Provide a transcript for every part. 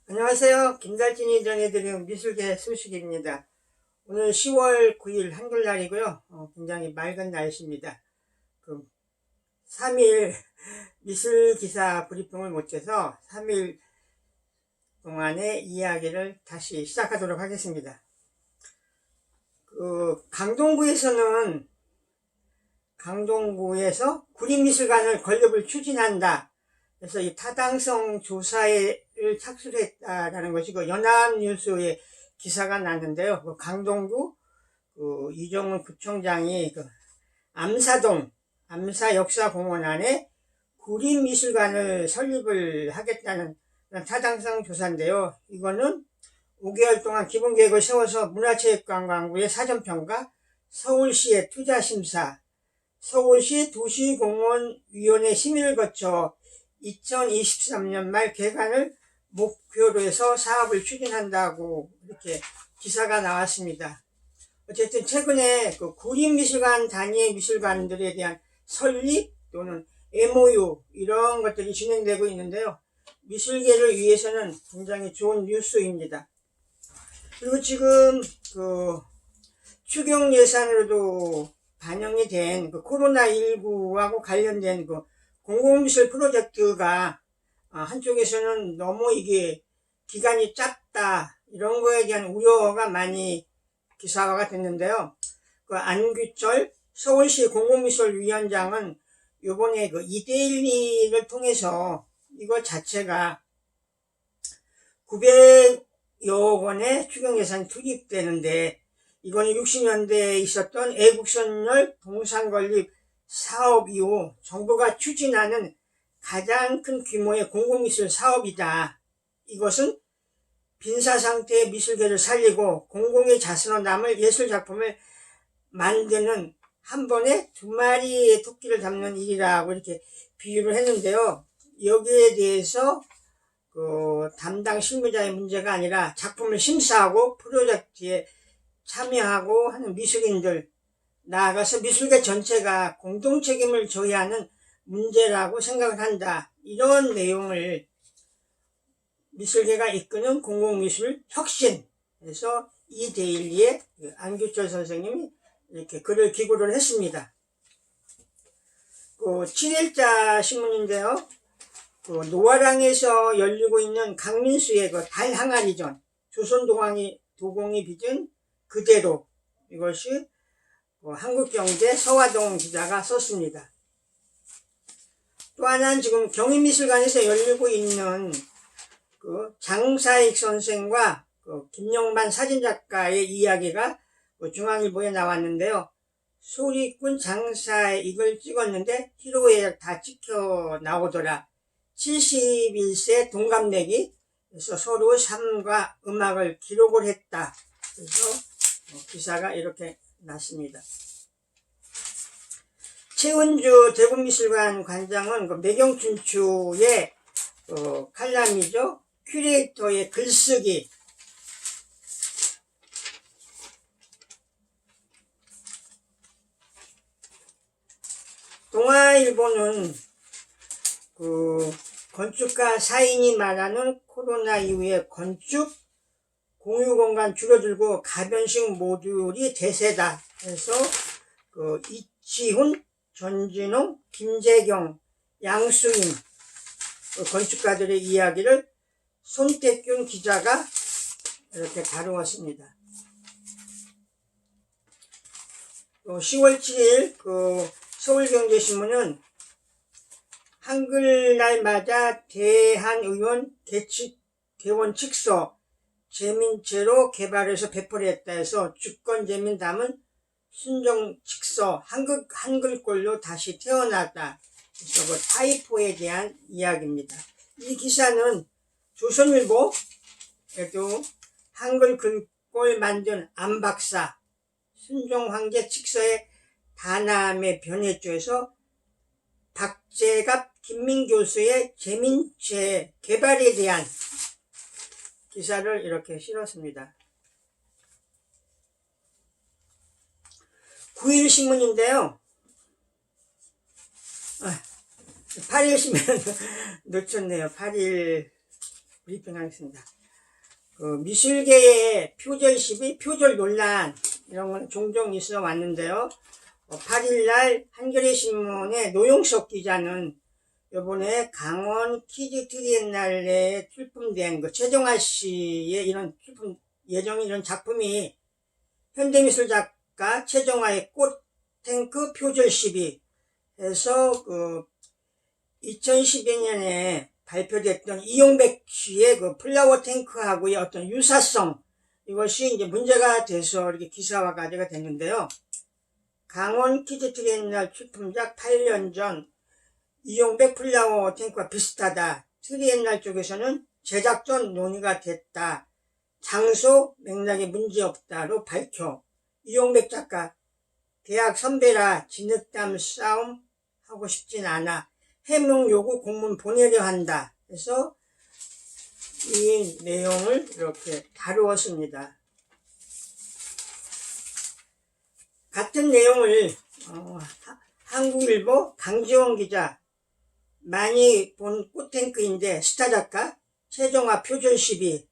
안녕하세요. 김달진이 전해드리는 미술계 소식입니다. 오늘 10월 9일 한글날이고요. 굉장히 맑은 날씨입니다. 3일 미술기사 브리핑을 못해서 3일 동안의 이야기를 다시 시작하도록 하겠습니다. 강동구에서 구림미술관을 건립을 추진한다. 그래서 이 타당성 조사를 착수했다라는 것이 연합뉴스의 기사가 났는데요. 강동구 이종훈 구청장이 암사역사공원 안에 구림미술관을 설립을 하겠다는 타당성 조사인데요. 이거는 5개월 동안 기본계획을 세워서 문화체육관광부의 사전평가, 서울시의 투자심사, 서울시 도시공원위원회 심의를 거쳐 2023년 말 개관을 목표로 해서 사업을 추진한다고 이렇게 기사가 나왔습니다. 어쨌든 최근에 구림미술관 단위의 미술관들에 대한 설립 또는 MOU 이런 것들이 진행되고 있는데요. 미술계를 위해서는 굉장히 좋은 뉴스입니다. 그리고 지금 추경 예산으로도 반영이 된 코로나19하고 관련된 공공미술 프로젝트가 한쪽에서는 너무 이게 기간이 짧다 이런 거에 대한 우려가 많이 기사화가 됐는데요. 안규철 서울시 공공미술위원장은 요번에 2대1을 통해서 이거 자체가 900여 원의 추경 예산이 투입되는데 이거는 60년대에 있었던 애국선열 동산건립 사업 이후 정부가 추진하는 가장 큰 규모의 공공미술 사업이다. 이것은 빈사상태의 미술계를 살리고 공공의 자선으로 남을 예술작품을 만드는 한 번에 두 마리의 토끼를 잡는 일이라고 이렇게 비유를 했는데요. 여기에 대해서 담당 실무자의 문제가 아니라 작품을 심사하고 프로젝트에 참여하고 하는 미술인들, 나아가서 미술계 전체가 공동 책임을 져야 하는 문제라고 생각을 한다. 이런 내용을 미술계가 이끄는 공공미술 혁신에서 2대1의 안규철 선생님이 이렇게 글을 기고를 했습니다. 7일자 신문인데요. 노화랑에서 열리고 있는 강민수의 달 항아리전, 조선도공이 빚은 그대로, 이것이 한국경제 서화동 기자가 썼습니다. 또 하나는 지금 경인미술관에서 열리고 있는 장사익 선생과 김영만 사진작가의 이야기가 중앙일보에 나왔는데요. 소리꾼 장사익을 찍었는데 희로애락 다 찍혀 나오더라. 71세 동갑내기, 그래서 서로 삶과 음악을 기록을 했다. 그래서 기사가 이렇게 났습니다. 최은주 대구미술관 관장은 매경춘추의 칼럼이죠. 큐레이터의 글쓰기. 동아일보는 건축가 사인이 말하는 코로나 이후에 건축 공유공간 줄어들고 가변식 모듈이 대세다. 그래서 이치훈, 전진홍, 김재경, 양수인 건축가들의 이야기를 손태균 기자가 이렇게 다루었습니다. 10월 7일 서울경제신문은 한글날 맞아 대한의원 개원 칙서 제민체로 개발해서 배포를 했다 해서 주권제민 담은 순정칙서 한글꼴로 다시 태어났다. 그래서 타이포에 대한 이야기입니다. 이 기사는 조선일보에도 한글 글꼴 만든 안박사 순정황제 칙서의 다남의 변해조에서 박재갑 김민교수의 제민체 개발에 대한 기사를 이렇게 실었습니다. 9일 신문인데요. 8일 신문 놓쳤네요. 8일 브리핑 하겠습니다. 그 미술계의 표절 시비, 표절 논란 이런 건 종종 있어 왔는데요. 8일날 한겨레 신문의 노용석 기자는 요번에 강원 키즈 트리엔날레에 출품된 그 최정화 씨의 이런 출품 예정인 이런 작품이 현대미술 작가 최정화의 꽃탱크 표절 시비 해서 그 2012년에 발표됐던 이용백 씨의 그 플라워 탱크하고의 어떤 유사성, 이것이 이제 문제가 돼서 이렇게 기사화가 됐는데요. 강원 키즈 트리엔날 출품작 8년 전 이용백 플라워 탱크와 비슷하다. 트리엔날 쪽에서는 제작 전 논의가 됐다. 장소 맥락에 문제없다로 밝혀 이용백 작가 대학 선배라 진흙담 싸움 하고 싶진 않아. 해명 요구 공문 보내려 한다. 그래서 이 내용을 이렇게 다루었습니다. 같은 내용을 한국일보 강지원 기자, 많이 본 꽃탱크인데 스타작가 최정화 표절 시비,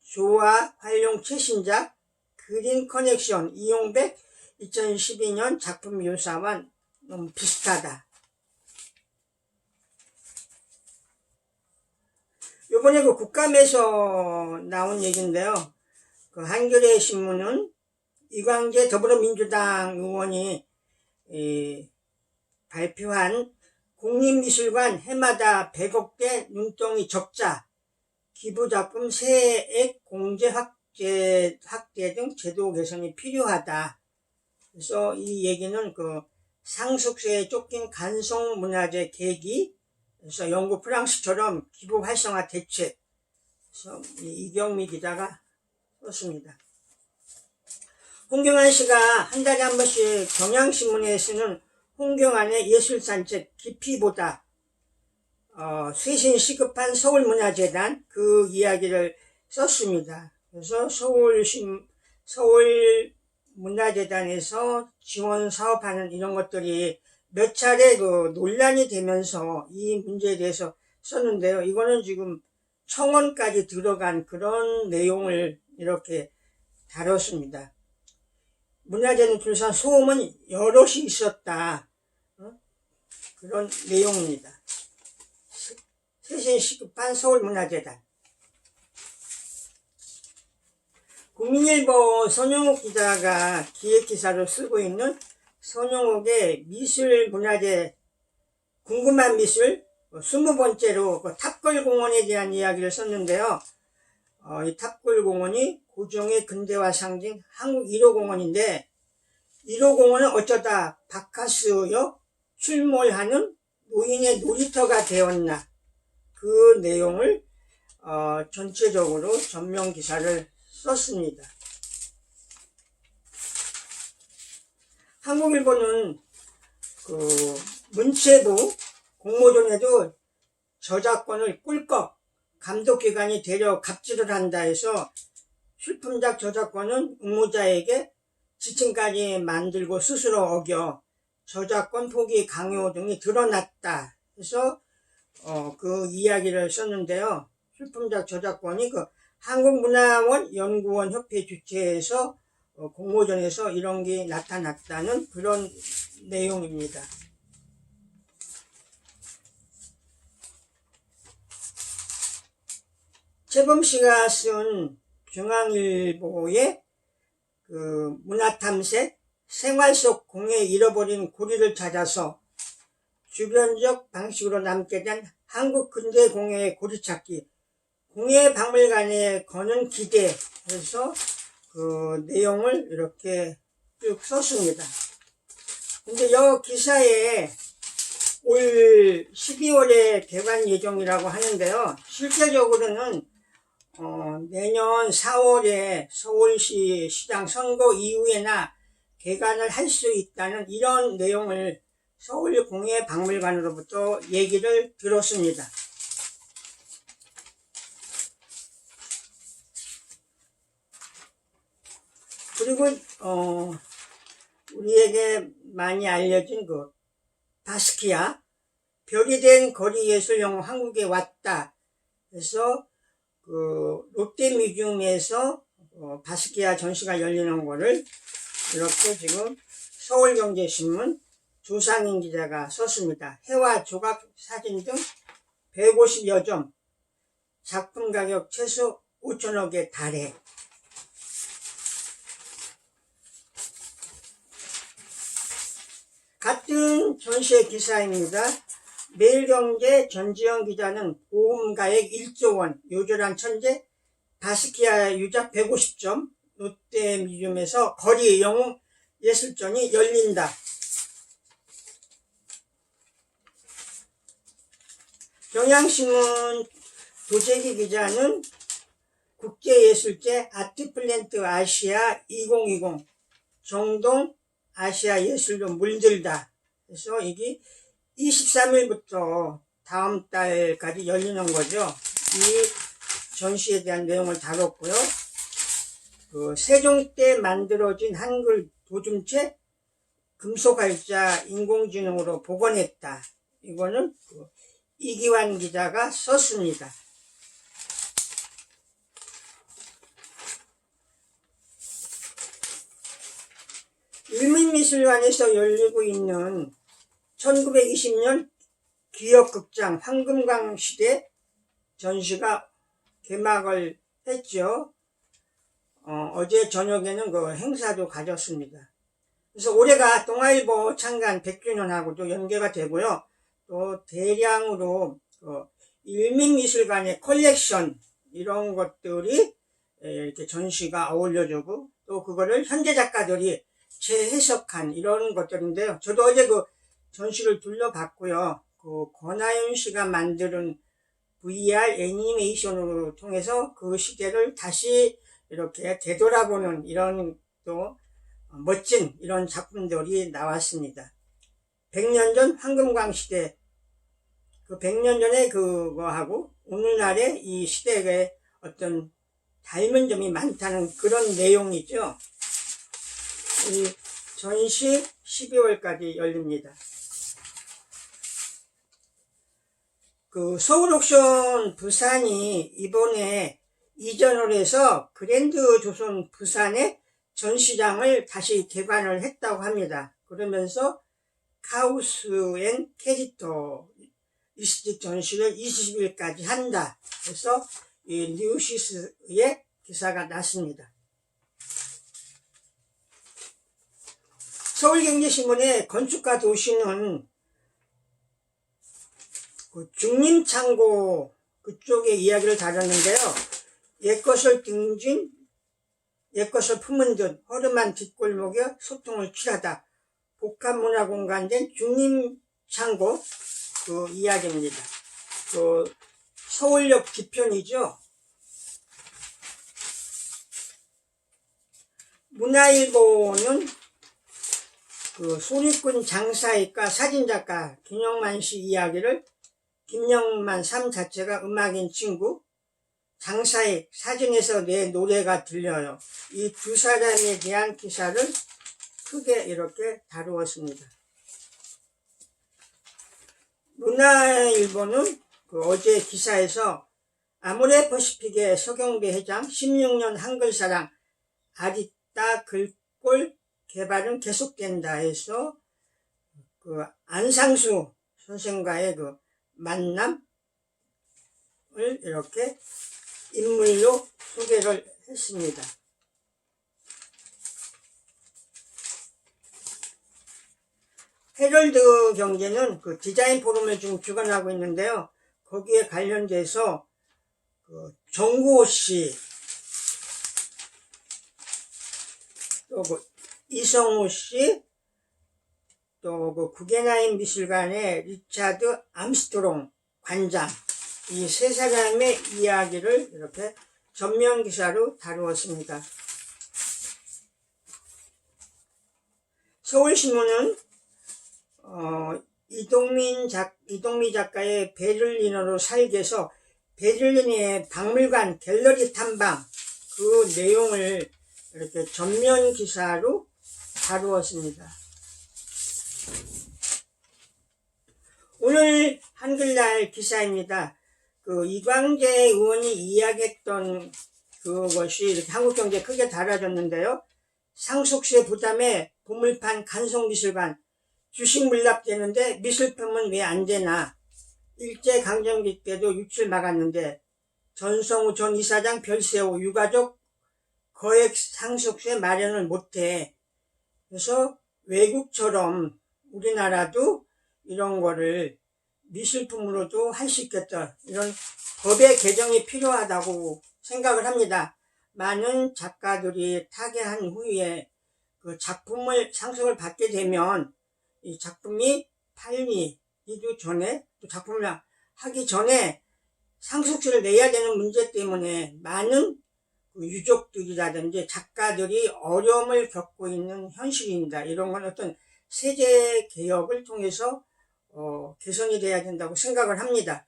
조화 활용 최신작 그린 커넥션 이용백 2012년 작품 묘사와 너무 비슷하다. 요번에 그 국감에서 나온 얘기인데요. 그 한겨레 신문은 이광재 더불어민주당 의원이 발표한 국립미술관 해마다 100억대 눈덩이 적자, 기부작품 세액 공제 확대 등 제도 개선이 필요하다. 그래서 이 얘기는 그 상속세에 쫓긴 간송문화재 계기, 그래서 영국 프랑스처럼 기부 활성화 대책, 그래서 이경미 기자가 썼습니다. 홍경안 씨가 한 달에 한 번씩 경향신문에 쓰는 홍경안의 예술산책 깊이보다 쇄신 시급한 서울문화재단 그 이야기를 썼습니다. 그래서 서울문화재단에서 지원 사업하는 이런 것들이 몇 차례 그 논란이 되면서 이 문제에 대해서 썼는데요. 이거는 지금 청원까지 들어간 그런 내용을 이렇게 다뤘습니다. 문화재는 둘러싼 소음은 여럿이 있었다. 그런 내용입니다. 쇄신 시급한 서울문화재단. 국민일보 손영욱 기자가 기획기사로 쓰고 있는 손영욱의 미술문화재 궁금한 미술 20번째로 그 탑골공원에 대한 이야기를 썼는데요. 이 탑골공원이 고종의 근대화 상징 한국 1호 공원인데 1호 공원은 어쩌다 바카스역 출몰하는 노인의 놀이터가 되었나, 그 내용을 전체적으로 전면 기사를 썼습니다. 한국일보는 그 문체부 공모전에도 저작권을 꿀꺽 감독기관이 되려 갑질을 한다 해서 출품작 저작권은 응모자에게 지침까지 만들고 스스로 어겨 저작권 포기 강요 등이 드러났다 해서 그 이야기를 썼는데요. 출품작 저작권이 그 한국문화원 연구원 협회 주최에서 공모전에서 이런 게 나타났다는 그런 내용입니다. 최범 씨가 쓴 중앙일보의 그 문화탐색 생활 속 공에 잃어버린 고리를 찾아서 주변적 방식으로 남게 된 한국 근대 공예의 고리찾기, 공예박물관에 거는 기대해서 그 내용을 이렇게 쭉 썼습니다. 근데 이 기사에 올 12월에 개관 예정이라고 하는데요. 실제적으로는 내년 4월에 서울시 시장 선거 이후에나 개관을 할 수 있다는 이런 내용을 서울공예박물관으로부터 얘기를 들었습니다. 그리고 우리에게 많이 알려진 그 바스키아 별이 된 거리예술 영화 한국에 왔다. 그래서 롯데뮤지엄에서 바스키아 전시가 열리는 거를 이렇게 지금 서울경제신문 조상인 기자가 썼습니다. 해와 조각 사진 등 150여 점, 작품 가격 최소 5천억에 달해. 같은 전시의 기사입니다. 매일경제 전지현 기자는 보험가액 1조 원, 요절한 천재, 바스키아 유작 150점, 롯데뮤지엄에서 거리 영웅 예술전이 열린다. 경향신문 도재기 기자는 국제예술제 아트플랜트 아시아 2020 정동 아시아 예술로 물들다. 그래서 이게 23일부터 다음 달까지 열리는 거죠. 이 전시에 대한 내용을 다뤘고요. 세종 때 만들어진 한글 도둠체 금속활자 인공지능으로 복원했다. 이거는 이기환 기자가 썼습니다. 일민미술관에서 열리고 있는 1920년 기역극장 황금광 시대 전시가 개막을 했죠. 어제 저녁에는 그 행사도 가졌습니다. 그래서 올해가 동아일보 창간 100주년하고도 연계가 되고요. 또 대량으로 일민미술관의 컬렉션 이런 것들이 이렇게 전시가 어울려주고 또 그거를 현대 작가들이 재해석한 이런 것들인데요. 저도 어제 그 전시를 둘러봤고요. 권하윤 씨가 만드는 VR 애니메이션으로 통해서 그 시대를 다시 이렇게 되돌아보는 이런 또 멋진 이런 작품들이 나왔습니다. 100년 전 황금광 시대, 100년 전에 그거하고 오늘날의 이 시대에 어떤 닮은 점이 많다는 그런 내용이죠. 이 전시 12월까지 열립니다. 서울 옥션 부산이 이번에 이전을 해서 그랜드 조선 부산의 전시장을 다시 개관을 했다고 합니다. 그러면서 카우스 앤 캐릭터 리스틱 전시를 20일까지 한다. 그래서 이 뉴시스의 기사가 났습니다. 서울경제신문의 건축가 도시는 중림창고 그쪽의 이야기를 다뤘는데요. 옛것을 등진, 옛것을 품은 듯 허름한 뒷골목에 소통을 취하다. 복합문화공간된 중림창고 그 이야기입니다. 서울역 뒤편이죠. 문화일보는 소리꾼 장사이과 사진작가 김영만 씨 이야기를 김영만 삶 자체가 음악인 친구 장사익 사진에서 내 노래가 들려요. 이 두 사람에 대한 기사를 크게 이렇게 다루었습니다. 문화일보는 어제 기사에서 아모레퍼시픽의 서경배 회장 16년 한글사랑 아리따 글꼴 개발은 계속된다 해서 안상수 선생과의 만남을 이렇게 인물로 소개를 했습니다. 헤럴드 경제는 디자인 포럼을 지금 주관하고 있는데요. 거기에 관련돼서 정구호 씨, 또 이성우 씨, 또 구겐하임 미술관의 리차드 암스트롱 관장, 이 세 사람의 이야기를 이렇게 전면 기사로 다루었습니다. 서울신문은 이동미 작가의 베를린어로 살게서 베를린의 박물관 갤러리 탐방 그 내용을 이렇게 전면 기사로 다루었습니다. 오늘 한글날 기사입니다. 그 이광재 의원이 이야기했던 그것이 이렇게 한국경제에 크게 달아졌는데요. 상속세 부담에 보물판 간송미술관 주식 물납되는데 미술품은 왜 안 되나. 일제강점기 때도 유출 막았는데 전성우 전 이사장 별세호 유가족 거액 상속세 마련을 못해. 그래서 외국처럼 우리나라도 이런 거를 미술품으로도 할 수 있겠다. 이런 법의 개정이 필요하다고 생각을 합니다. 많은 작가들이 타계한 후에 그 작품을 상속을 받게 되면 이 작품이 팔리기도 전에 또 작품을 하기 전에 상속세를 내야 되는 문제 때문에 많은 유족들이라든지 작가들이 어려움을 겪고 있는 현실입니다. 이런 건 어떤 세제 개혁을 통해서 개선이 돼야 된다고 생각을 합니다.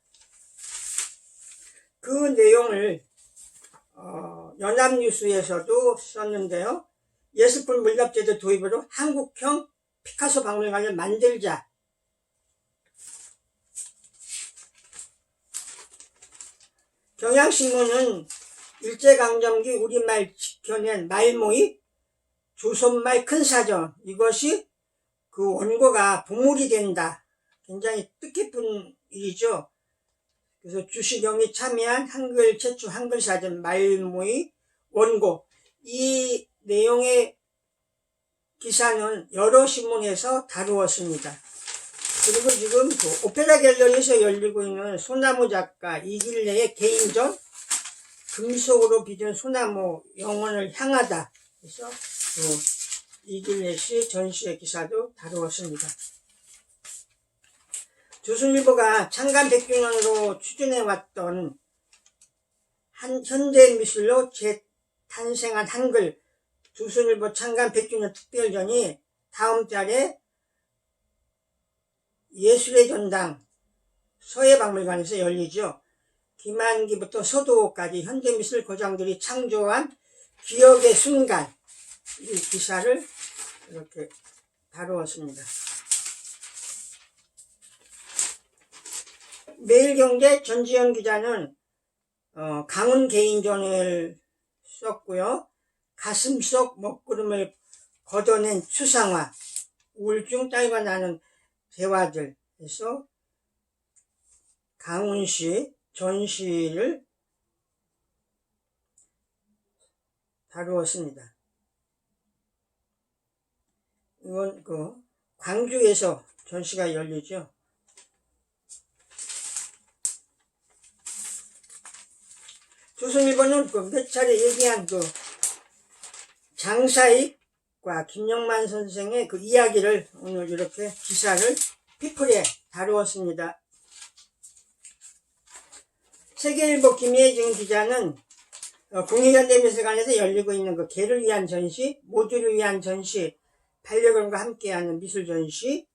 그 내용을 연합뉴스에서도 썼는데요. 예술품 물납제도 도입으로 한국형 피카소 박물관을 만들자. 경향신문은 일제강점기 우리말 지켜낸 말모의 조선말 큰사전, 이것이 그 원고가 보물이 된다. 굉장히 뜻깊은 일이죠. 그래서 주시경이 참여한 한글 최초 한글사전 말모의 원고, 이 내용의 기사는 여러 신문에서 다루었습니다. 그리고 지금 그 오페라 갤러리에서 열리고 있는 소나무 작가 이길래의 개인전 금속으로 빚은 소나무 영원을 향하다. 그래서 이길래 씨 전시의 기사도 다루었습니다. 조선일보가 창간 100주년으로 추진해왔던 현대미술로 재탄생한 한글 조선일보 창간 100주년 특별전이 다음 달에 예술의 전당 서해박물관에서 열리죠. 김한기부터 서도까지 현대미술 거장들이 창조한 기억의 순간, 이 기사를 이렇게 다루었습니다. 매일경제 전지현 기자는 강훈 개인전을 썼고요. 가슴 속 먹구름을 걷어낸 추상화, 우울증 따위가 나는 대화들 해서 강훈씨 전시를 다루었습니다. 이건 그 광주에서 전시가 열리죠. 조선일보는 그 몇 차례 얘기한 그 장사익과 김영만 선생의 그 이야기를 오늘 이렇게 기사를 피플에 다루었습니다. 세계일보 김예진 기자는 국립현대미술관에서 열리고 있는 그 개를 위한 전시, 모두를 위한 전시, 반려견과 함께하는 미술 전시,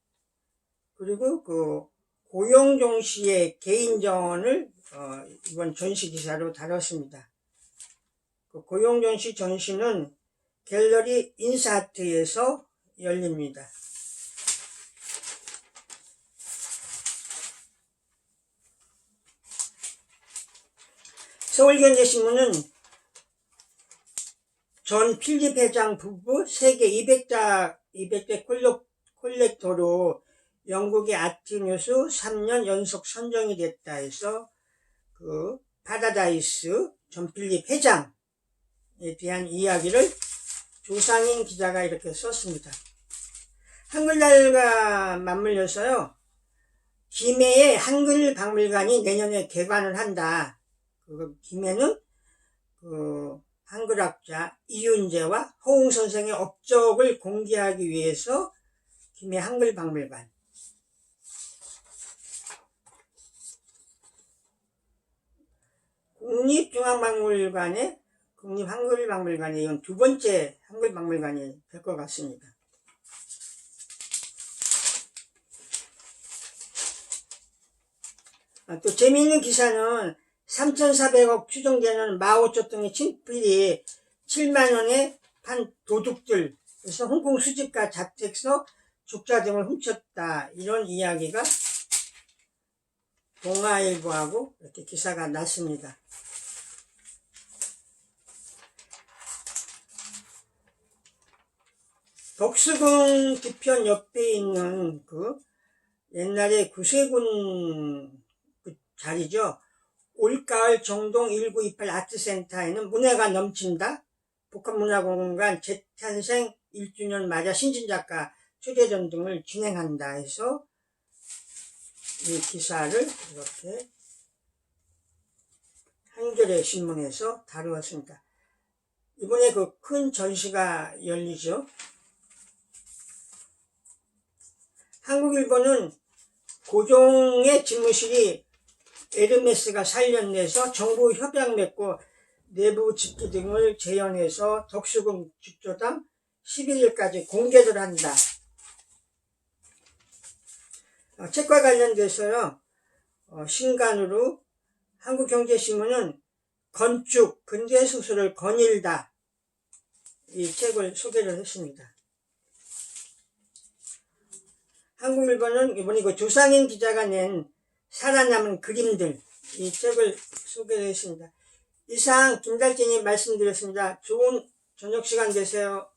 그리고 그 고용종 씨의 개인전을 이번 전시 기사로 다뤘습니다. 그 고용종 씨 전시는 갤러리 인사아트에서 열립니다. 서울경제신문은 전 필립 회장 부부 세계 200대 콜렉터로 영국의 아트뉴스 3년 연속 선정이 됐다 해서 그 파라다이스 전 필립 회장에 대한 이야기를 조상인 기자가 이렇게 썼습니다. 한글날과 맞물려서요, 김해의 한글박물관이 내년에 개관을 한다. 그 김해는 그 한글학자 이윤재와 허웅 선생의 업적을 공개하기 위해서 김해 한글박물관, 국립한글박물관에 이건 두 번째 한글박물관이 될 것 같습니다. 또 재미있는 기사는 3,400억 추정되는 마오쩌둥의 친필이 7만원에 판 도둑들, 그래서 홍콩 수집가 자택서, 죽자 등을 훔쳤다, 이런 이야기가 동아일보하고 이렇게 기사가 났습니다. 덕수궁 뒤편 옆에 있는 그 옛날에 구세군 그 자리죠. 올가을 정동 1928 아트센터에는 문화가 넘친다. 복합문화공간 재탄생 1주년 맞아 신진작가 초대전 등을 진행한다 해서 이 기사를 이렇게 한겨레 신문에서 다루었습니다. 이번에 그 큰 전시가 열리죠. 한국일보는 고종의 집무실이 에르메스가 살려내서 정부 협약 맺고 내부 집기 등을 재현해서 덕수궁 집조당 11일까지 공개를 한다. 책과 관련돼서요, 신간으로 한국경제신문은 건축, 근대소설을 거닐다, 이 책을 소개를 했습니다. 한국일보는 이번에 그 조상인 기자가 낸 살아남은 그림들, 이 책을 소개를 했습니다. 이상 김달진이 말씀드렸습니다. 좋은 저녁 시간 되세요.